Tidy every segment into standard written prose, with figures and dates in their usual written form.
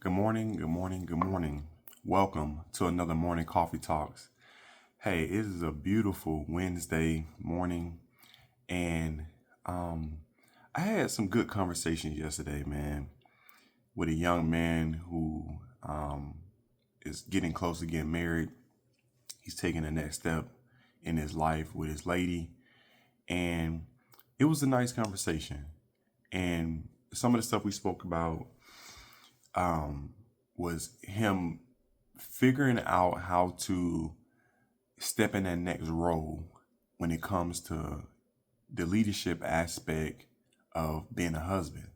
Good morning, good morning, good morning. Welcome to another Morning Coffee Talks. Hey, it is a beautiful Wednesday morning, and um, I had some good conversations yesterday, man, with a young man who is getting close to getting married. He's taking the next step in his life with his lady, and it was a nice conversation. And some of the stuff we spoke about was him figuring out how to step in that next role when it comes to the leadership aspect of being a husband.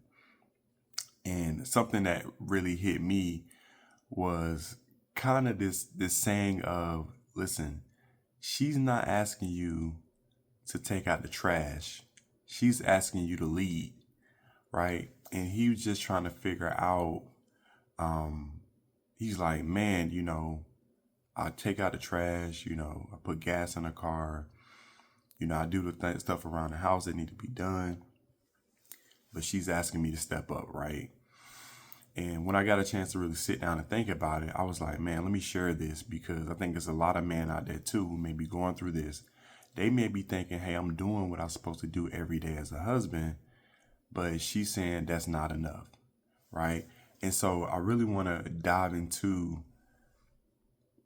And something that really hit me was kind of this saying of, listen, she's not asking you to take out the trash. She's asking you to lead, right? And he was just trying to figure out, he's like, man, I take out the trash, I put gas in the car, I do the stuff around the house that need to be done, but she's asking me to step up, right? And when I got a chance to really sit down and think about it, I was like, man, let me share this because I think there's a lot of men out there too who may be going through this. They may be thinking, hey, I'm doing what I'm supposed to do every day as a husband, but she's saying that's not enough, right? And so I really want to dive into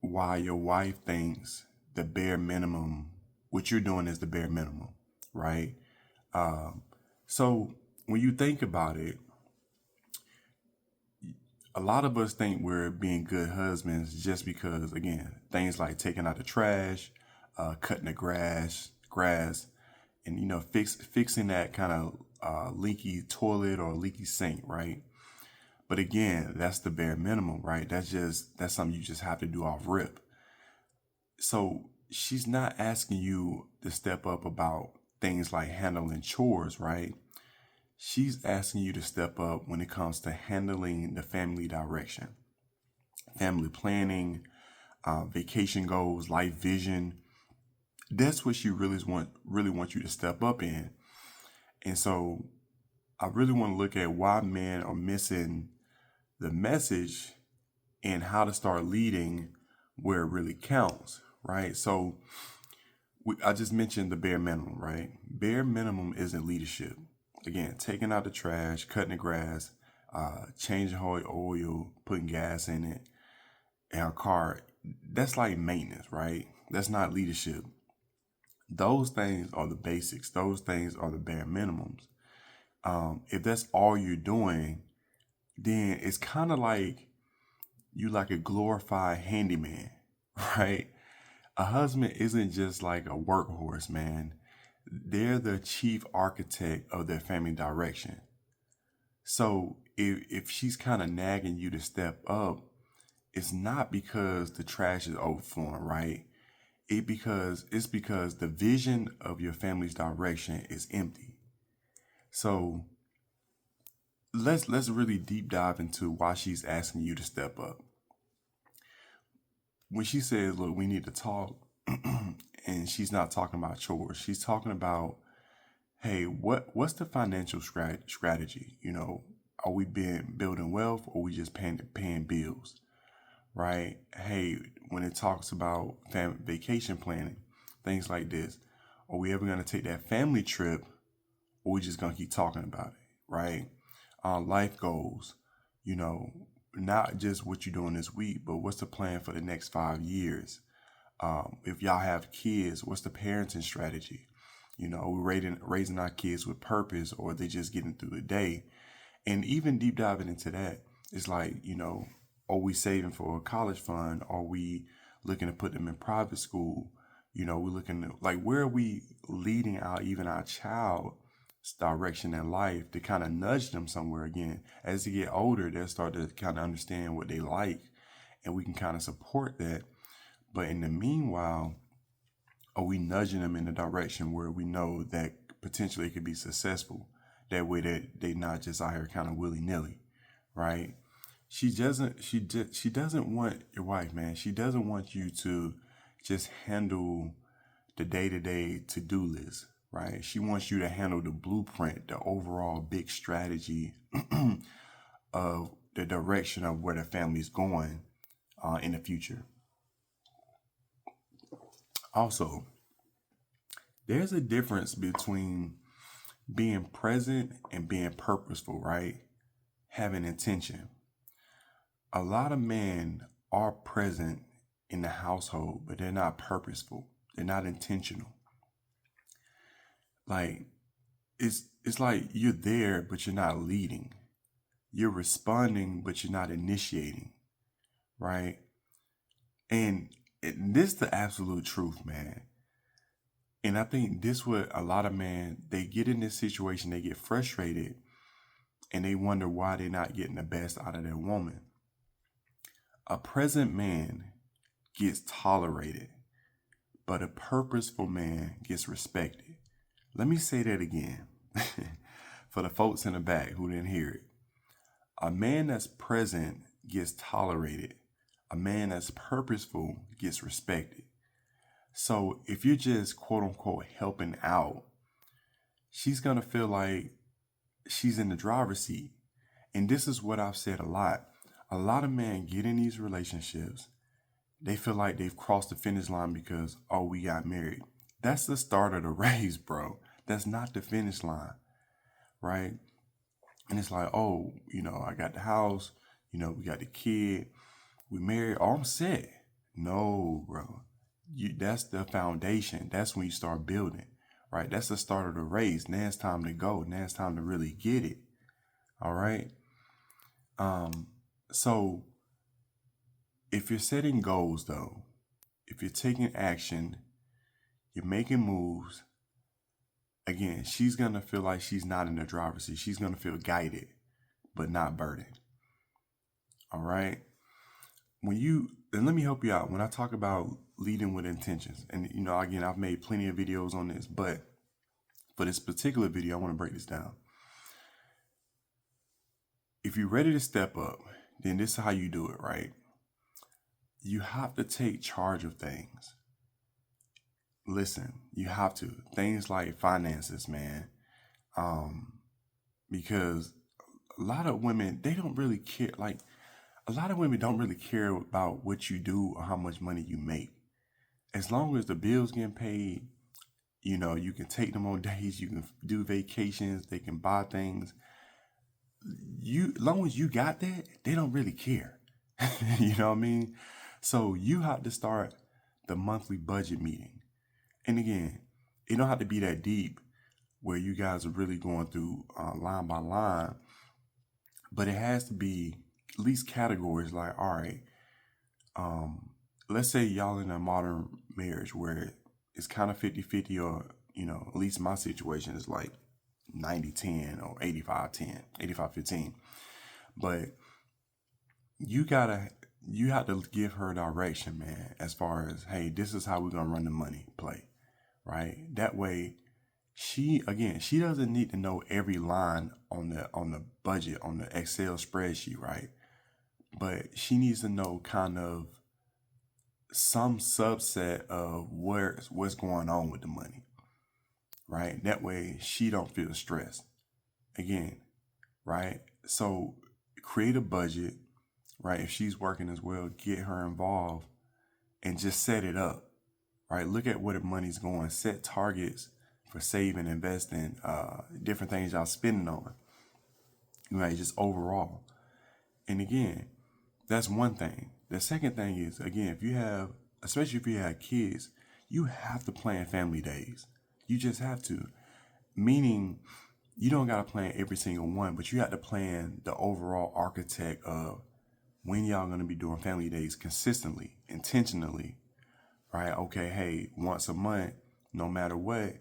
why your wife thinks the bare minimum, what you're doing is the bare minimum, right? So when you think about it, a lot of us think we're being good husbands just because, again, things like taking out the trash, cutting the grass, and fixing that kind of leaky toilet or leaky sink, right? But again, that's the bare minimum, right? That's something you just have to do off rip. So she's not asking you to step up about things like handling chores, right? She's asking you to step up when it comes to handling the family direction, family planning, vacation goals, life vision. That's what she really wants you to step up in. And so I really want to look at why men are missing the message and how to start leading where it really counts, right? So I just mentioned the bare minimum, right? Bare minimum isn't leadership. Again, taking out the trash, cutting the grass, changing oil, putting gas in it, in a car. That's like maintenance, right? That's not leadership. Those things are the basics. Those things are the bare minimums. If that's all you're doing, then it's kind of like you like a glorified handyman, right? A husband isn't just like a workhorse, man. They're the chief architect of their family direction. So if she's kind of nagging you to step up, it's not because the trash is overflowing, right? It's because the vision of your family's direction is empty. So let's really deep dive into why she's asking you to step up. When she says, "Look, we need to talk," and she's not talking about chores, she's talking about, hey, what's the financial strategy? Are we building wealth or are we just paying bills, right? Hey, when it talks about vacation planning, things like this, are we ever going to take that family trip or we just going to keep talking about it, right? Life goals, you know, not just what you're doing this week, but what's the plan for the next 5 years? If y'all have kids, what's the parenting strategy? We're raising our kids with purpose, or they just getting through the day. And even deep diving into that, it's like, are we saving for a college fund? Are we looking to put them in private school? We're looking to, like, where are we leading even our child's direction in life to kind of nudge them somewhere again? As they get older, they'll start to kind of understand what they like, and we can kind of support that. But in the meanwhile, are we nudging them in the direction where we know that potentially it could be successful? That way that they not just out here kind of willy nilly, right? She doesn't want your wife, man. She doesn't want you to just handle the day-to-day to-do list, right? She wants you to handle the blueprint, the overall big strategy of the direction of where the family's going in the future. Also, there's a difference between being present and being purposeful, right? Having intention. A lot of men are present in the household, but they're not purposeful. They're not intentional. Like it's like you're there, but you're not leading. You're responding, but you're not initiating, right? And this is the absolute truth, man. And I think this what a lot of men, they get in this situation, they get frustrated, and they wonder why they're not getting the best out of their woman. A present man gets tolerated, but a purposeful man gets respected. Let me say that again for the folks in the back who didn't hear it. A man that's present gets tolerated. A man that's purposeful gets respected. So if you're just quote unquote helping out, she's going to feel like she's in the driver's seat. And this is what I've said a lot. A lot of men get in these relationships. They feel like they've crossed the finish line because, oh, we got married. That's the start of the race, bro. That's not the finish line, right? And it's like, oh, I got the house, we got the kid, we married, oh, I'm set. No, bro. That's the foundation. That's when you start building, right? That's the start of the race. Now it's time to go. Now it's time to really get it. All right. So if you're setting goals though, if you're taking action, you're making moves, again, she's going to feel like she's not in the driver's seat. She's going to feel guided, but not burdened. All right. And let me help you out. When I talk about leading with intentions, and again, I've made plenty of videos on this, but for this particular video, I want to break this down. If you're ready to step up, then this is how you do it, right? You have to take charge of things. Listen, you have to. Things like finances, man. Because a lot of women, they don't really care. Like, a lot of women don't really care about what you do or how much money you make. As long as the bills getting paid, you can take them on dates, you can do vacations, they can buy things. As long as you got that, they don't really care. You know what I mean? So you have to start the monthly budget meeting. And again, it don't have to be that deep where you guys are really going through line by line, but it has to be at least categories like, all right, let's say y'all in a modern marriage where it's kind of 50-50 or, at least my situation is like 90-10 or 85-10, 85-15. But you have to give her direction, man, as far as, hey, this is how we're going to run the money play, right? That way she doesn't need to know every line on the budget, on the Excel spreadsheet, right? But she needs to know kind of some subset of what's going on with the money, right? That way she don't feel stressed. Again, right? So create a budget, right? If she's working as well, get her involved and just set it up, right? Look at where the money's going. Set targets for saving, investing, different things y'all spending on, right? Just overall. And again, that's one thing. The second thing is, again, especially if you have kids, you have to plan family days. You just have to. Meaning, you don't got to plan every single one, but you have to plan the overall architect of when y'all going to be doing family days consistently, intentionally, right? Okay, hey, once a month, no matter what,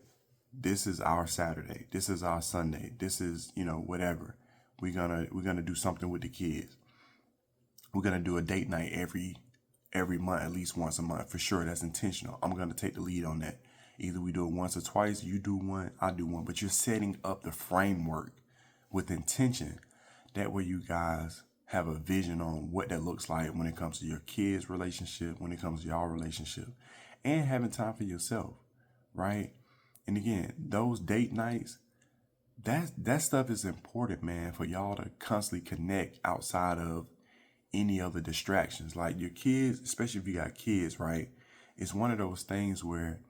this is our Saturday. This is our Sunday. This is, whatever. We're gonna do something with the kids. We're gonna do a date night every month, at least once a month for sure. That's intentional. I'm gonna take the lead on that. Either we do it once or twice. You do one, I do one. But you're setting up the framework with intention. That way, you guys have a vision on what that looks like when it comes to your kids' relationship, when it comes to y'all relationship, and having time for yourself, right? And again, those date nights, that stuff is important, man, for y'all to constantly connect outside of any other distractions. Like your kids, especially if you got kids, right? It's one of those things where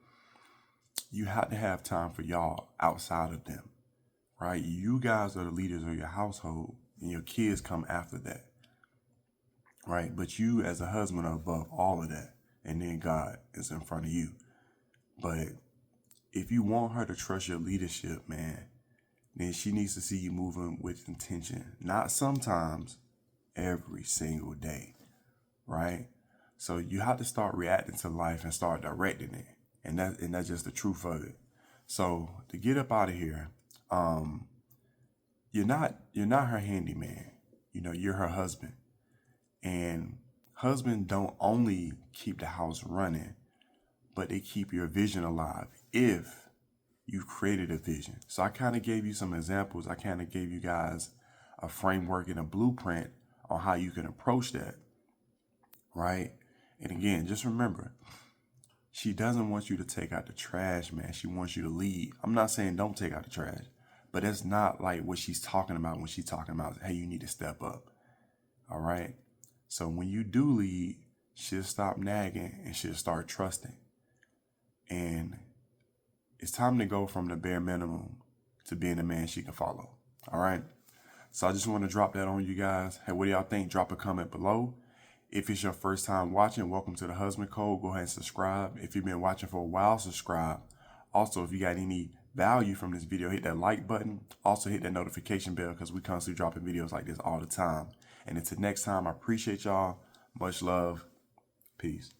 you have to have time for y'all outside of them, right? You guys are the leaders of your household, and your kids come after that, right? But you, as a husband, are above all of that, and then God is in front of you. But if you want her to trust your leadership, man, then she needs to see you moving with intention, not sometimes, every single day, right? So you have to start reacting to life and start directing it, and that's just the truth of it. So to get up out of here, you're not her handyman. You know, you're her husband, and husband don't only keep the house running, but they keep your vision alive if you've created a vision. So I kind of gave you some examples. I kind of gave you guys a framework and a blueprint on how you can approach that, right? And again, just remember, she doesn't want you to take out the trash, man. She wants you to lead. I'm not saying don't take out the trash, but that's not like what she's talking about when she's talking about, hey, you need to step up. All right. So when you do lead, she'll stop nagging and she'll start trusting. And it's time to go from the bare minimum to being a man she can follow. All right. So I just want to drop that on you guys. Hey, what do y'all think? Drop a comment below. If it's your first time watching, welcome to the Husband Code. Go ahead and subscribe. If you've been watching for a while, subscribe. Also, if you got any value from this video, hit that like button. Also, hit that notification bell because we constantly dropping videos like this all the time. And until next time, I appreciate y'all. Much love. Peace.